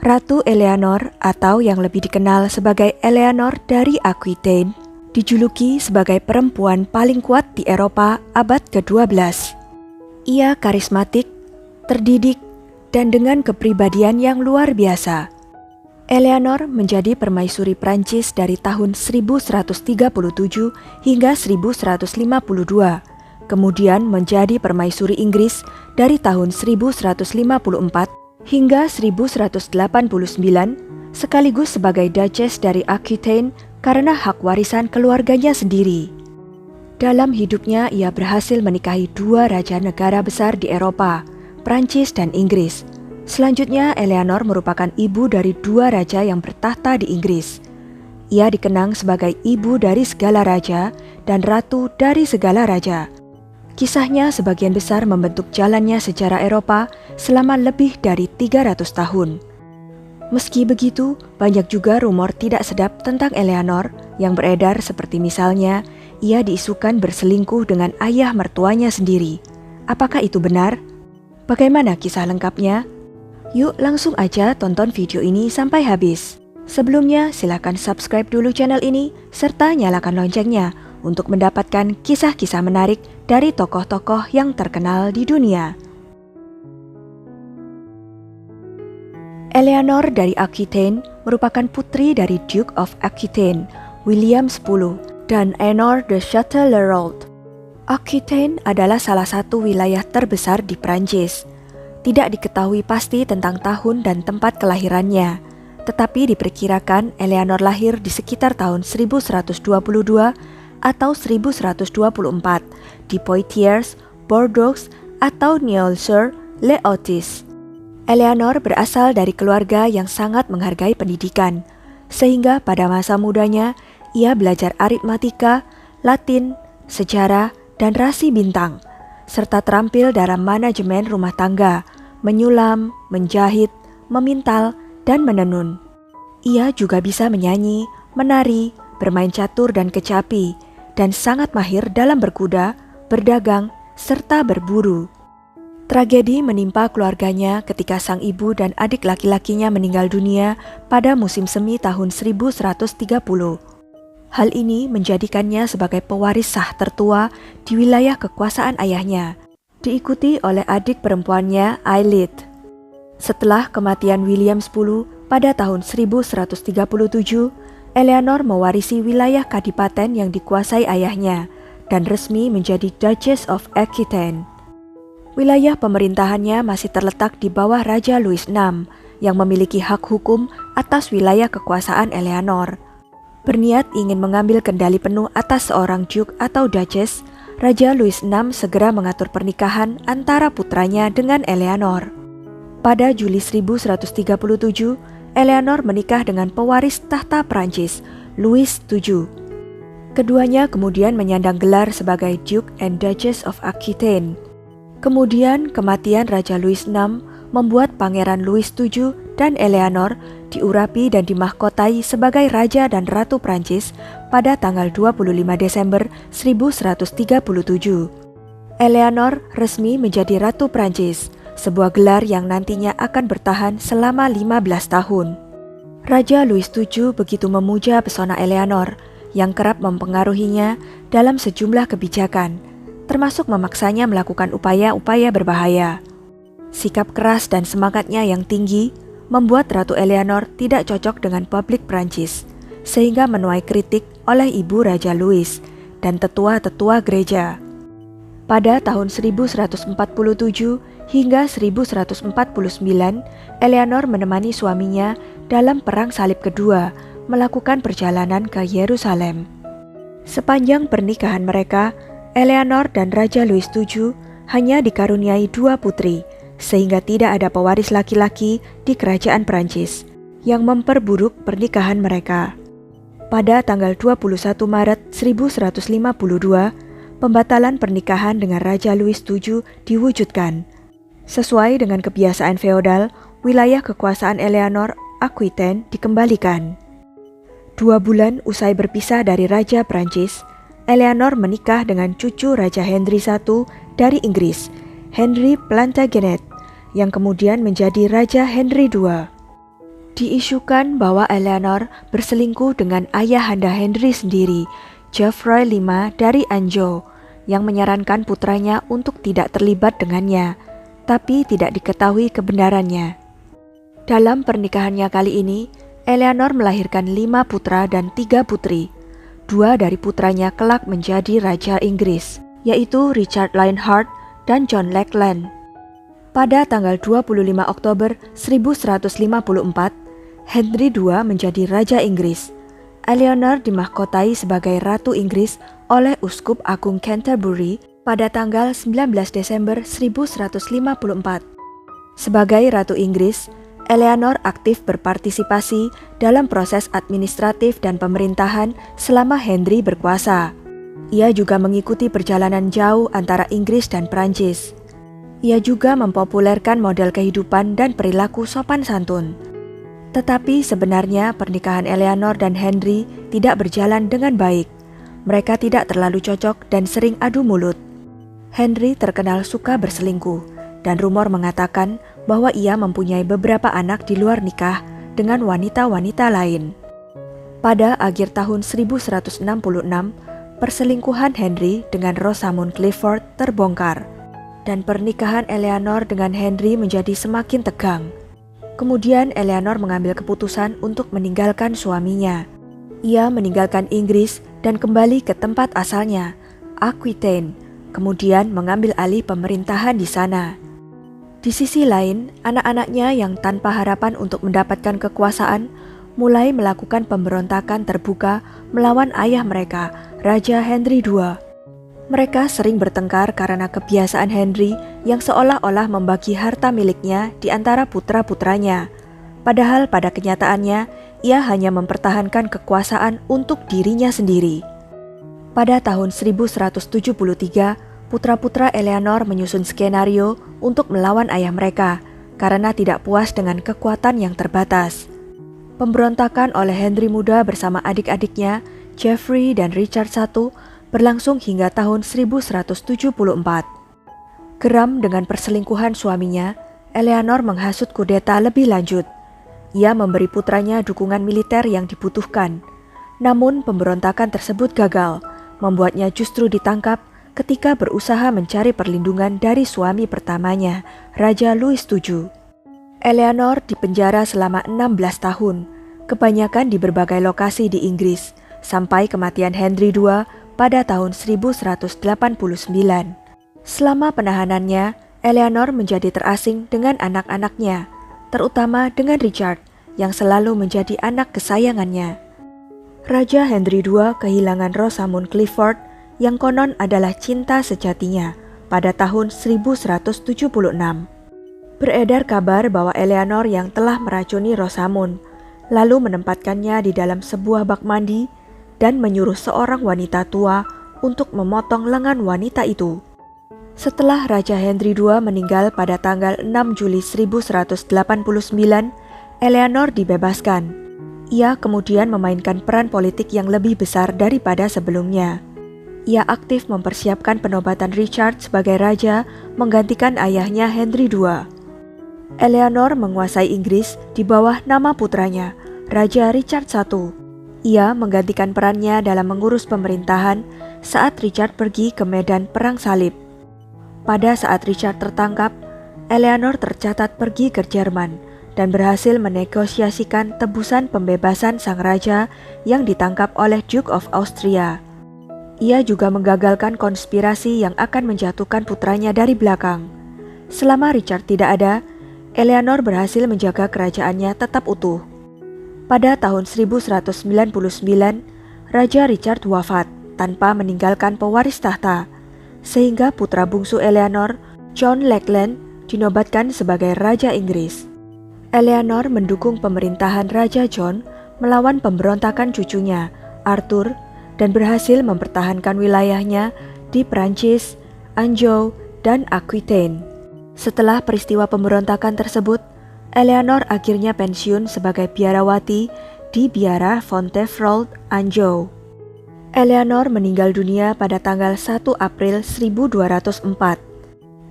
Ratu Eleanor atau yang lebih dikenal sebagai Eleanor dari Aquitaine dijuluki sebagai perempuan paling kuat di Eropa abad ke-12. Ia karismatik, terdidik, dan dengan kepribadian yang luar biasa. Eleanor menjadi permaisuri Prancis dari tahun 1137 hingga 1152, kemudian menjadi permaisuri Inggris dari tahun 1154 hingga 1189, sekaligus sebagai Duchess dari Aquitaine karena hak warisan keluarganya sendiri. Dalam hidupnya ia berhasil menikahi dua raja negara besar di Eropa, Prancis dan Inggris. Selanjutnya Eleanor merupakan ibu dari dua raja yang bertahta di Inggris. Ia dikenang sebagai ibu dari segala raja dan ratu dari segala raja. Kisahnya sebagian besar membentuk jalannya sejarah Eropa selama lebih dari 300 tahun. Meski begitu, banyak juga rumor tidak sedap tentang Eleanor yang beredar seperti misalnya, ia diisukan berselingkuh dengan ayah mertuanya sendiri. Apakah itu benar? Bagaimana kisah lengkapnya? Yuk langsung aja tonton video ini sampai habis. Sebelumnya silakan subscribe dulu channel ini serta nyalakan loncengnya untuk mendapatkan kisah-kisah menarik dari tokoh-tokoh yang terkenal di dunia. Eleanor dari Aquitaine merupakan putri dari Duke of Aquitaine, William X, dan Honor de Châtellerault. Aquitaine adalah salah satu wilayah terbesar di Prancis. Tidak diketahui pasti tentang tahun dan tempat kelahirannya, tetapi diperkirakan Eleanor lahir di sekitar tahun 1122 atau 1124 di Poitiers, Bordeaux, atau Niolles-sur-l'Authis. Eleanor berasal dari keluarga yang sangat menghargai pendidikan, sehingga pada masa mudanya ia belajar aritmatika, Latin, sejarah, dan rasi bintang, serta terampil dalam manajemen rumah tangga, menyulam, menjahit, memintal, dan menenun. Ia juga bisa menyanyi, menari, bermain catur dan kecapi, dan sangat mahir dalam berkuda, berdagang, serta berburu. Tragedi menimpa keluarganya ketika sang ibu dan adik laki-lakinya meninggal dunia pada musim semi tahun 1130. Hal ini menjadikannya sebagai pewaris sah tertua di wilayah kekuasaan ayahnya, diikuti oleh adik perempuannya Ailith. Setelah kematian William X pada tahun 1137, Eleanor mewarisi wilayah kadipaten yang dikuasai ayahnya dan resmi menjadi Duchess of Aquitaine. Wilayah pemerintahannya masih terletak di bawah Raja Louis VI yang memiliki hak hukum atas wilayah kekuasaan Eleanor. Berniat ingin mengambil kendali penuh atas seorang Duke atau Duchess, Raja Louis VI segera mengatur pernikahan antara putranya dengan Eleanor. Pada Juli 1137, Eleanor menikah dengan pewaris tahta Prancis, Louis VII. Keduanya kemudian menyandang gelar sebagai Duke and Duchess of Aquitaine. Kemudian kematian Raja Louis VI membuat Pangeran Louis VII dan Eleanor diurapi dan dimahkotai sebagai Raja dan Ratu Prancis pada tanggal 25 Desember 1137. Eleanor resmi menjadi Ratu Prancis, sebuah gelar yang nantinya akan bertahan selama 15 tahun. Raja Louis VII begitu memuja pesona Eleanor yang kerap mempengaruhinya dalam sejumlah kebijakan, termasuk memaksanya melakukan upaya-upaya berbahaya. Sikap keras dan semangatnya yang tinggi membuat Ratu Eleanor tidak cocok dengan publik Prancis, sehingga menuai kritik oleh ibu Raja Louis dan tetua-tetua gereja. Pada tahun 1147 hingga 1149, Eleanor menemani suaminya dalam Perang Salib Kedua, melakukan perjalanan ke Yerusalem. Sepanjang pernikahan mereka, Eleanor dan Raja Louis VII hanya dikaruniai dua putri, sehingga tidak ada pewaris laki-laki di kerajaan Prancis, yang memperburuk pernikahan mereka. Pada tanggal 21 Maret 1152, pembatalan pernikahan dengan Raja Louis VII diwujudkan. Sesuai dengan kebiasaan feodal, wilayah kekuasaan Eleanor Aquitaine dikembalikan. 2 bulan usai berpisah dari Raja Prancis, Eleanor menikah dengan cucu Raja Henry I dari Inggris, Henry Plantagenet, yang kemudian menjadi Raja Henry II. Diisukan bahwa Eleanor berselingkuh dengan ayahanda Henry sendiri, Geoffroy V dari Anjou, yang menyarankan putranya untuk tidak terlibat dengannya, tapi tidak diketahui kebenarannya. Dalam pernikahannya kali ini, Eleanor melahirkan 5 putra dan 3 putri. 2 dari putranya kelak menjadi Raja Inggris, yaitu Richard Lionheart dan John Lackland. Pada tanggal 25 Oktober 1154, Henry II menjadi Raja Inggris. Eleanor dimahkotai sebagai Ratu Inggris oleh Uskup Agung Canterbury pada tanggal 19 Desember 1154. Sebagai Ratu Inggris, Eleanor aktif berpartisipasi dalam proses administratif dan pemerintahan selama Henry berkuasa. Ia juga mengikuti perjalanan jauh antara Inggris dan Prancis. Ia juga mempopulerkan model kehidupan dan perilaku sopan santun. Tetapi sebenarnya pernikahan Eleanor dan Henry tidak berjalan dengan baik. Mereka tidak terlalu cocok dan sering adu mulut. Henry terkenal suka berselingkuh, dan rumor mengatakan bahwa ia mempunyai beberapa anak di luar nikah dengan wanita-wanita lain. Pada akhir tahun 1166, perselingkuhan Henry dengan Rosamund Clifford terbongkar, dan pernikahan Eleanor dengan Henry menjadi semakin tegang. Kemudian Eleanor mengambil keputusan untuk meninggalkan suaminya. Ia meninggalkan Inggris dan kembali ke tempat asalnya, Aquitaine, kemudian mengambil alih pemerintahan di sana. Di sisi lain, anak-anaknya yang tanpa harapan untuk mendapatkan kekuasaan mulai melakukan pemberontakan terbuka melawan ayah mereka, Raja Henry II. Mereka sering bertengkar karena kebiasaan Henry yang seolah-olah membagi harta miliknya di antara putra-putranya. Padahal pada kenyataannya, ia hanya mempertahankan kekuasaan untuk dirinya sendiri. Pada tahun 1173, putra-putra Eleanor menyusun skenario untuk melawan ayah mereka karena tidak puas dengan kekuatan yang terbatas. Pemberontakan oleh Henry Muda bersama adik-adiknya, Geoffrey dan Richard I, berlangsung hingga tahun 1174. Geram dengan perselingkuhan suaminya, Eleanor menghasut kudeta lebih lanjut. Ia memberi putranya dukungan militer yang dibutuhkan. Namun pemberontakan tersebut gagal, membuatnya justru ditangkap ketika berusaha mencari perlindungan dari suami pertamanya, Raja Louis VII. Eleanor dipenjara selama 16 tahun, kebanyakan di berbagai lokasi di Inggris, sampai kematian Henry II pada tahun 1189. Selama penahanannya, Eleanor menjadi terasing dengan anak-anaknya, terutama dengan Richard, yang selalu menjadi anak kesayangannya. Raja Henry II kehilangan Rosamund Clifford, yang konon adalah cinta sejatinya, pada tahun 1176. Beredar kabar bahwa Eleanor yang telah meracuni Rosamund, lalu menempatkannya di dalam sebuah bak mandi, dan menyuruh seorang wanita tua untuk memotong lengan wanita itu. Setelah Raja Henry II meninggal pada tanggal 6 Juli 1189, Eleanor dibebaskan. Ia kemudian memainkan peran politik yang lebih besar daripada sebelumnya. Ia aktif mempersiapkan penobatan Richard sebagai raja menggantikan ayahnya Henry II. Eleanor menguasai Inggris di bawah nama putranya, Raja Richard I. Ia menggantikan perannya dalam mengurus pemerintahan saat Richard pergi ke medan Perang Salib. Pada saat Richard tertangkap, Eleanor tercatat pergi ke Jerman dan berhasil menegosiasikan tebusan pembebasan sang raja yang ditangkap oleh Duke of Austria. Ia juga menggagalkan konspirasi yang akan menjatuhkan putranya dari belakang. Selama Richard tidak ada, Eleanor berhasil menjaga kerajaannya tetap utuh. Pada tahun 1199, Raja Richard wafat tanpa meninggalkan pewaris tahta, sehingga putra bungsu Eleanor, John Lackland, dinobatkan sebagai Raja Inggris. Eleanor mendukung pemerintahan Raja John melawan pemberontakan cucunya, Arthur, dan berhasil mempertahankan wilayahnya di Prancis, Anjou, dan Aquitaine. Setelah peristiwa pemberontakan tersebut, Eleanor akhirnya pensiun sebagai biarawati di Biara Fontevraud, Anjou. Eleanor meninggal dunia pada tanggal 1 April 1204.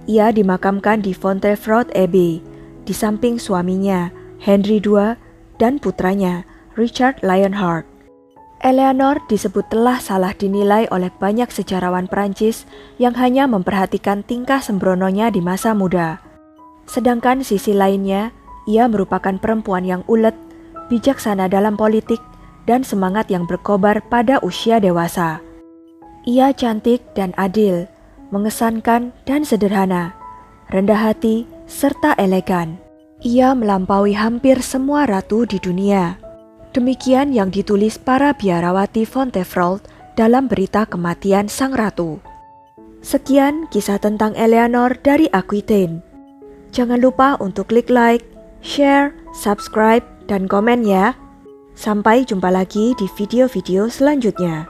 Ia dimakamkan di Fontevraud Abbey, di samping suaminya, Henry II, dan putranya, Richard Lionheart. Eleanor disebut telah salah dinilai oleh banyak sejarawan Prancis yang hanya memperhatikan tingkah sembrononya di masa muda. Sedangkan sisi lainnya, ia merupakan perempuan yang ulet, bijaksana dalam politik, dan semangat yang berkobar pada usia dewasa. Ia cantik dan adil, mengesankan dan sederhana, rendah hati, serta elegan. Ia melampaui hampir semua ratu di dunia. Demikian yang ditulis para biarawati Fontevraud dalam berita kematian sang ratu. Sekian kisah tentang Eleanor dari Aquitaine. Jangan lupa untuk klik like, share, subscribe, dan komen ya. Sampai jumpa lagi di video-video selanjutnya.